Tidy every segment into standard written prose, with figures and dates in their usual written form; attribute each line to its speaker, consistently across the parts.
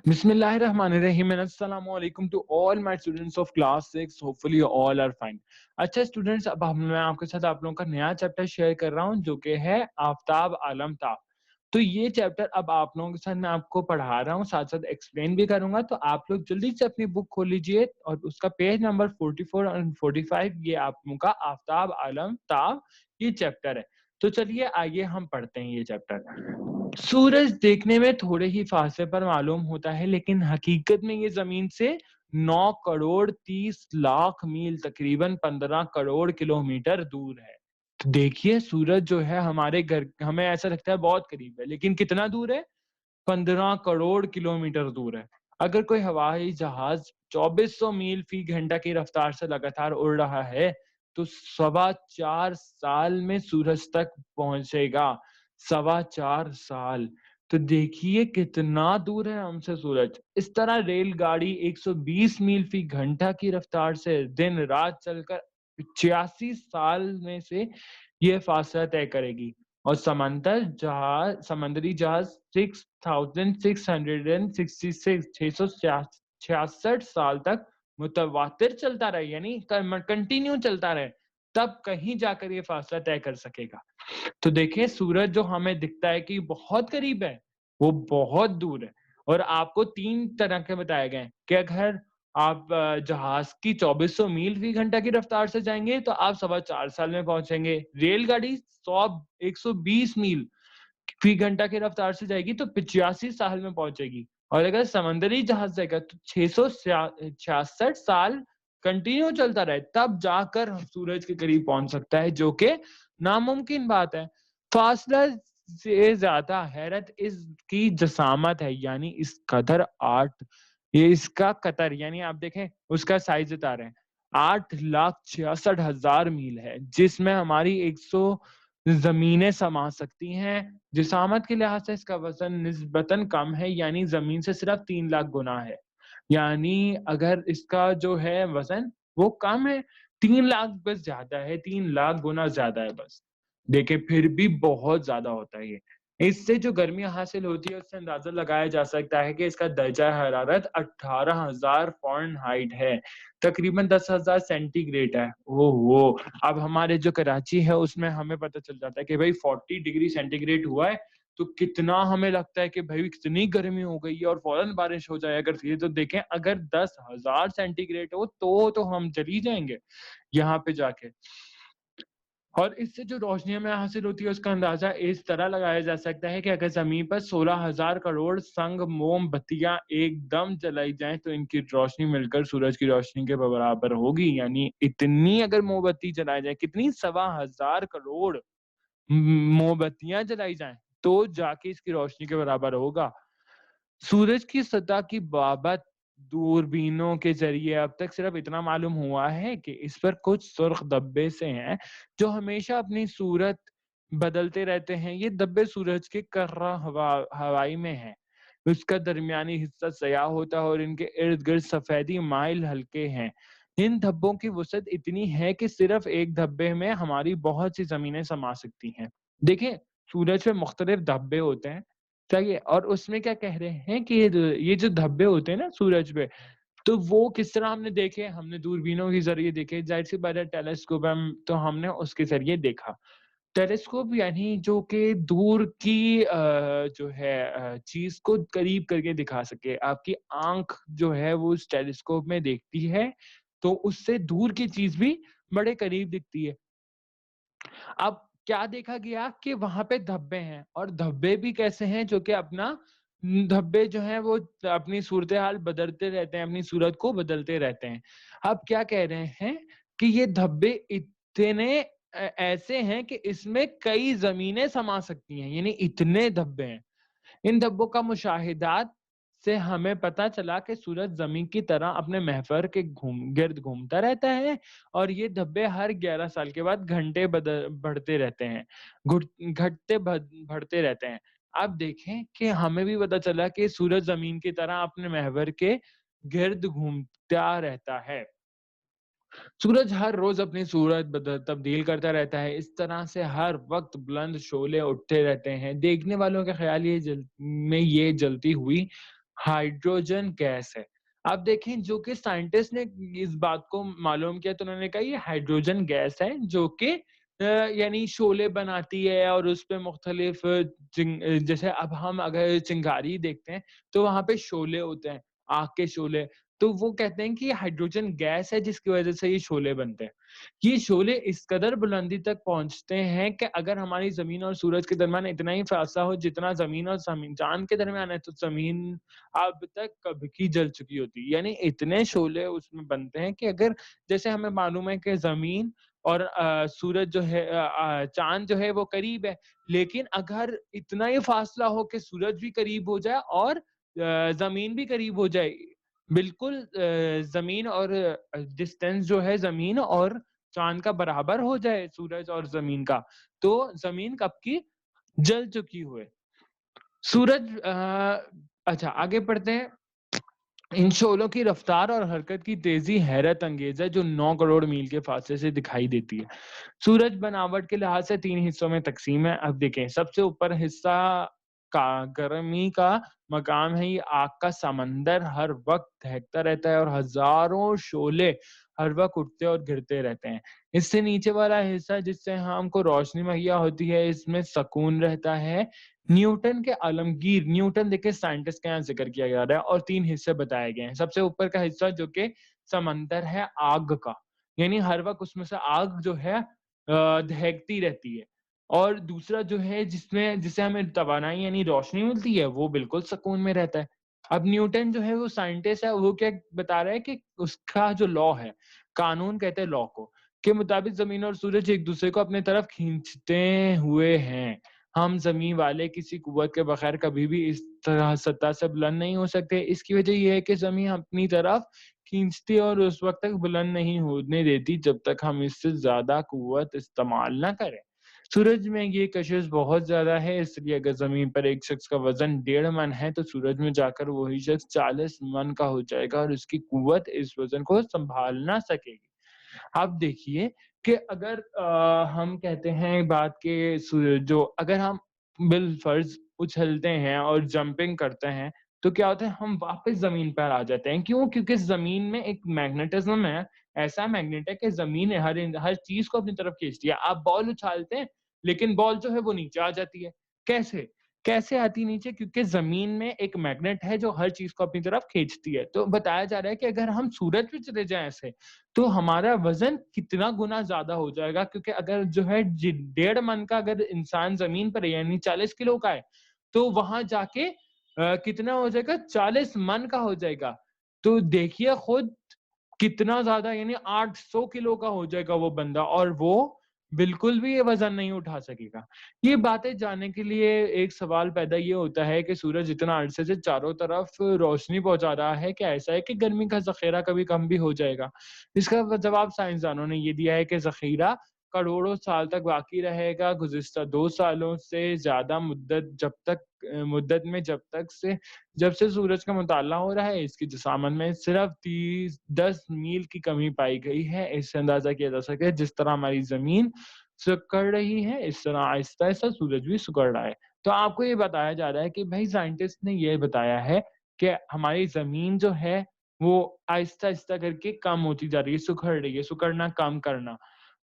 Speaker 1: Bismillahirrahmanirrahim and Assalamu alaikum to all my students of class 6. Hopefully you all are fine. अच्छा students, अब मैं आपके साथ आप लोगों का नया चैप्टर शेयर कर रहा हूं जो कि है आफ्ताब आलम ताब। तो ये चैप्टर अब आप लोगों के साथ मैं आपको पढ़ा रहा हूं, साथ साथ एक्सप्लेन भी करूंगा। तो आप लोग जल्दी से अपनी बुक खोल लीजिए और उसका पेज नंबर 44 और 45, ये आप लोगों का आफ्ताब आलम ताब ये चैप्टर है। तो चलिए आइए हम पढ़ते हैं ये चैप्टर। सूरज देखने में थोड़े ही फासले पर मालूम होता है, लेकिन हकीकत में ये जमीन से 9 करोड़ 30 लाख मील तकरीबन 15 करोड़ किलोमीटर दूर है। तो देखिए सूरज जो है हमारे घर, हमें ऐसा लगता है बहुत करीब है, लेकिन कितना दूर है? 15 करोड़ किलोमीटर दूर है। अगर कोई हवाई जहाज 2400 मील फी घंटा की रफ्तार से लगातार उड़ रहा है तो 4.25 साल में सूरज तक पहुंचेगा। 4.25 साल। तो देखिए कितना दूर है हमसे सूरज। इस तरह रेलगाड़ी 120 मील फी घंटा की रफ्तार से दिन रात चलकर 85 साल में से यह फासला तय करेगी। और समुद्री जहाज 6,666 साल तक मुतवातिर चलता रहे, यानी कंटिन्यू चलता रहे, तब कहीं जाकर ये फासला तय कर सकेगा। तो देखिए सूरज जो हमें दिखता है कि बहुत करीब है, वो बहुत दूर है। और आपको 3 तरह के बताए गए हैं कि अगर आप जहाज की 2400 मील फी घंटा की रफ्तार से जाएंगे तो आप 4.25 साल में पहुंचेंगे। रेलगाड़ी 120 मील फी घंटा की रफ्तार से जाएगी तो 85 साल में पहुंचेगी। और अगर समंदरी जहाज जाएगा तो 666 साल कंटिन्यू चलता रहे, तब जाकर हम सूरज के करीब पहुंच सकता है, जो कि नामुमकिन बात है। फासला से ज्यादा हैरत इसकी जसामत है, यानी इस कदर 8, ये इसका कतर, यानी आप देखें उसका साइज बता रहे हैं 8,66,000 मील है, जिसमें हमारी 100 जमीनें समा सकती हैं। जिसामत के लिहाज से इसका वजन निस्बतन कम है, यानी जमीन से सिर्फ 3 लाख गुना है। यानी अगर इसका जो है वजन वो कम है, 3 लाख बस ज्यादा है, 3 लाख गुना ज्यादा है बस। देखिए फिर भी बहुत ज्यादा होता है ये। इससे जो गर्मी हासिल होती है उससे अंदाजा लगाया जा सकता है कि इसका दर्जा हरारत 18,000 फ़ारेनहाइट है, तकरीबन 10,000 सेंटीग्रेड है। ओहो, अब हमारे जो कराची है उसमें हमें पता चल जाता है कि भाई 40 डिग्री सेंटीग्रेड हुआ है, तो कितना हमें लगता है कि भाई कितनी गर्मी हो गई है और फौरन बारिश हो जाए अगर ये। तो देखें अगर 10,000 सेंटीग्रेड हो तो हम जल ही जाएंगे यहाँ पे जाके। और इससे जो रोशनी हमें हासिल होती है उसका अंदाजा इस तरह लगाया जा सकता है कि अगर जमीन पर 16,000 करोड़ संग मोमबत्तियां एकदम जलाई जाएं तो इनकी रोशनी मिलकर सूरज की रोशनी के बराबर होगी। यानी इतनी अगर मोमबत्ती जलाई जाए, कितनी 1,15,000 करोड़ मोमबत्तियां जलाई जाएं तो जाके इसकी रोशनी के बराबर होगा। सूरज की सतह की बाबत दूरबीनों के जरिए अब तक सिर्फ इतना मालूम हुआ है कि इस पर कुछ सुर्ख धब्बे से हैं जो हमेशा अपनी सूरत बदलते रहते हैं। ये धब्बे सूरज के कर्रा हवाई में हैं। उसका दरमियानी हिस्सा सयाह होता है और इनके इर्द गिर्द सफेदी माइल हल्के हैं। इन धब्बों की वसअत इतनी है कि सिर्फ एक धब्बे में हमारी बहुत सी जमीनें समा सकती हैं। देखिए सूरज पे मुख्तलिफ धब्बे होते हैं, चाहिए। और उसमें क्या कह रहे हैं कि ये जो धब्बे होते हैं ना सूरज पे, तो वो किस तरह हमने देखे, हमने दूरबीनों के जरिए देखे, जाहिर सी बात है टेलीस्कोप हम तो हमने उसके जरिए देखा। टेलीस्कोप यानी जो कि दूर की जो है चीज को करीब करके दिखा सके। आपकी आंख जो है वो उस टेलीस्कोप में देखती है तो उससे दूर की चीज भी बड़े करीब दिखती है। अब क्या देखा गया कि वहां पे धब्बे हैं, और धब्बे भी कैसे हैं, जो कि अपना धब्बे जो हैं वो अपनी सूरत हाल बदलते रहते हैं, अपनी सूरत को बदलते रहते हैं। अब क्या कह रहे हैं कि ये धब्बे इतने ऐसे हैं कि इसमें कई जमीनें समा सकती हैं, यानी इतने धब्बे हैं। इन धब्बों का मुशाहिदात से हमें पता चला कि सूरज जमीन की तरह अपने महवर के गिर्द घूमता रहता है, और ये धब्बे हर 11 साल के बाद घंटे बढ़ते रहते हैं, घटते बढ़ते रहते हैं। अब देखें कि हमें भी पता चला कि सूरज जमीन की तरह अपने महवर के गिर्द घूमता रहता है। सूरज हर रोज अपनी सूरत तब्दील करता रहता है। इस तरह से हर वक्त बुलंद शोले उठते रहते हैं। देखने वालों के ख्याल ये जलती हुई हाइड्रोजन गैस है। अब देखें जो कि साइंटिस्ट ने इस बात को मालूम किया तो उन्होंने कहा ये हाइड्रोजन गैस है जो कि यानी शोले बनाती है और उसपे मुख्तलिफ जैसे अब हम अगर चिंगारी देखते हैं तो वहाँ पे शोले होते हैं, आग के शोले। तो वो कहते हैं कि ये हाइड्रोजन गैस है जिसकी वज़ह से ये शोले बनते हैं। ये शोले इस कदर बुलंदी तक पहुँचते हैं कि अगर हमारी ज़मीन और सूरज के दरमियान इतना ही फ़ासला हो जितना ज़मीन और चाँद के दरमियान है तो ज़मीन अब तक कब की जल चुकी होती। यानी इतने शोले उसमें बनते हैं कि अगर जैसे हमें मालूम है कि ज़मीन और सूरज जो है चाँद जो है वो करीब है, लेकिन अगर इतना ही फ़ासला हो कि सूरज भी करीब हो जाए और ज़मीन भी करीब हो जाए, बिल्कुल ज़मीन और डिस्टेंस जो है ज़मीन और चाँद का बराबर हो जाए सूरज और ज़मीन का, तो ज़मीन कब की जल चुकी हुई। सूरज अच्छा आगे बढ़ते हैं। इन शोलों की रफ्तार और हरकत की तेज़ी हैरत अंगेज़ है जो 9 करोड़ मील के फासले से दिखाई देती है। सूरज बनावट के लिहाज से 3 हिस्सों में तक़सीम है। अब देखें सबसे ऊपर हिस्सा का गर्मी का मकाम है, ये आग का समंदर हर वक़्त दहकता रहता है और हज़ारों शोले हर वक़्त उठते और गिरते रहते हैं। इससे नीचे वाला हिस्सा जिससे हमको रोशनी मुहैया होती है, इसमें सकून रहता है। न्यूटन के आलमगीर न्यूटन देखिए साइंटिस्ट का यहाँ ज़िक्र किया जा रहा है और 3 हिस्से बताए गए हैं। सबसे ऊपर का हिस्सा जो कि समंदर है आग का, यानी हर वक़्त उसमें से आग जो है दहकती रहती है। और दूसरा जो है जिससे हमें तवानाई यानी रोशनी मिलती है, वो बिल्कुल सुकून में रहता है। अब न्यूटन जो है वो साइंटिस्ट है, वो क्या बता रहा है कि उसका जो लॉ है, कानून कहते हैं लॉ को, के मुताबिक ज़मीन और सूरज एक-दूसरे को अपनी तरफ खींचते हुए हैं। हम ज़मीं वाले किसी क़ुव्वत के बगैर कभी भी इस तरह सतह से बुलंद नहीं हो सकते। इसकी वजह ये है कि ज़मीं अपनी तरफ खींचती है और उस वक़्त तक बुलंद नहीं होने देती जब तक हम इससे ज़्यादा क़ुव्वत इस्तेमाल ना करें। सूरज में ये कशिश बहुत ज़्यादा है, इसलिए अगर ज़मीन पर एक शख्स का वज़न 1.5 मन है, तो सूरज में जाकर वही शख्स 40 मन का हो जाएगा और उसकी क़ुव्वत इस वज़न को सँभाल ना सकेगी। अब देखिए कि अगर हम कहते हैं बात के जो अगर हम बिलफ़र्ज़ उछलते हैं और जंपिंग करते हैं, तो क्या होता है हम वापस ज़मीन पर आ जाते हैं। क्यों? क्योंकि ज़मीन में एक मैग्नेटिज़्म है, ऐसा मैग्नेट है कि ज़मीन हर चीज़ को अपनी तरफ खींचती है। आप बॉल उछालते हैं, लेकिन बॉल जो है वो नीचे आ जाती है। कैसे? कैसे आती नीचे? क्योंकि ज़मीन में एक मैग्नेट है जो हर चीज़ को अपनी तरफ खींचती है। तो बताया जा रहा है कि अगर हम सूरज पे चले जाएँ ऐसे, तो हमारा वज़न कितना गुना ज़्यादा हो जाएगा क्योंकि अगर जो है 1.5 मन का अगर इंसान ज़मीन पर है यानी 40 किलो का है, तो वहाँ जाके कितना हो जाएगा 40 मन का हो जाएगा। तो देखिए खुद कितना ज़्यादा यानी 800 किलो का हो जाएगा वो बंदा और वो बिल्कुल भी ये वज़न नहीं उठा सकेगा। ये बातें जानने के लिए एक सवाल पैदा ये होता है कि सूरज इतना अरसे से चारों तरफ रोशनी पहुँचा रहा है, क्या ऐसा है कि गर्मी का ज़ख़ीरा कभी कम भी हो जाएगा? इसका जवाब साइंसदानों ने ये दिया है कि ज़ख़ीरा करोड़ों साल तक बाकी रहेगा। गुज़िश्ता 2 सालों से ज़्यादा मुद्दत में जब से सूरज का मुताला हो रहा है, इसकी जिसामत में सिर्फ़ 10 मील की कमी पाई गई है। इससे अंदाज़ा किया जा सके जिस तरह हमारी ज़मीन सिकुड़ रही है, इस तरह आहिस्ता-आहिस्ता सूरज भी सिकुड़ रहा है। तो आपको ये बताया जा रहा है कि भई साइंटिस्ट ने ये बताया है कि हमारी ज़मीन जो है, वो आहिस्ता-आहिस्ता करके कम होती जा रही है, सिकुड़ रही है, सिकुड़ना कम करना।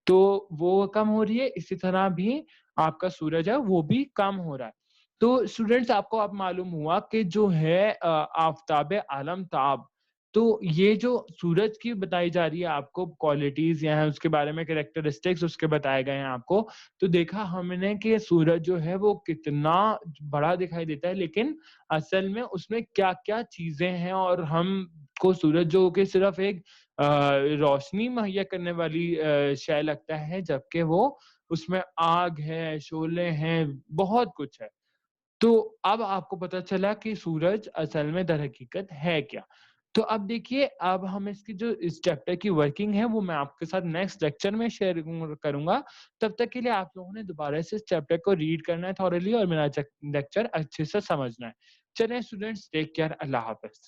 Speaker 1: तो वो कम हो रही है, इसी तरह भी आपका सूरज है, वो भी कम हो रहा है। तो स्टूडेंट्स आपको अब मालूम हुआ कि जो है आफ़ताब आलमताब, तो ये जो सूरज की बताई जा रही है आपको क्वालिटीज़ या उसके बारे में कैरेक्टरिस्टिक्स उसके बताए गए हैं आपको। तो देखा हमने कि सूरज जो है वो कितना बड़ा दिखाई देता है, लेकिन असल में उसमें क्या-क्या चीज़ें हैं और हमको सूरज जो कि सिर्फ़ एक रोशनी मुहैया करने वाली शै लगता है, जबकि वो उसमें आग है, शोले हैं, बहुत कुछ है। तो अब आपको पता चला कि सूरज असल में दरहकीकत है क्या? तो अब देखिए, अब हम इसकी जो इस चैप्टर की वर्किंग है, वो मैं आपके साथ नेक्स्ट लेक्चर में शेयर करूँगा। तब तक के लिए आप लोगों ने दोबारा से इस चैप्टर को रीड करना है थॉरोली और मेरा लेक्चर अच्छे से समझना है। चलें स्टूडेंट्स, टेक केयर, अल्लाह हाफ़िज़।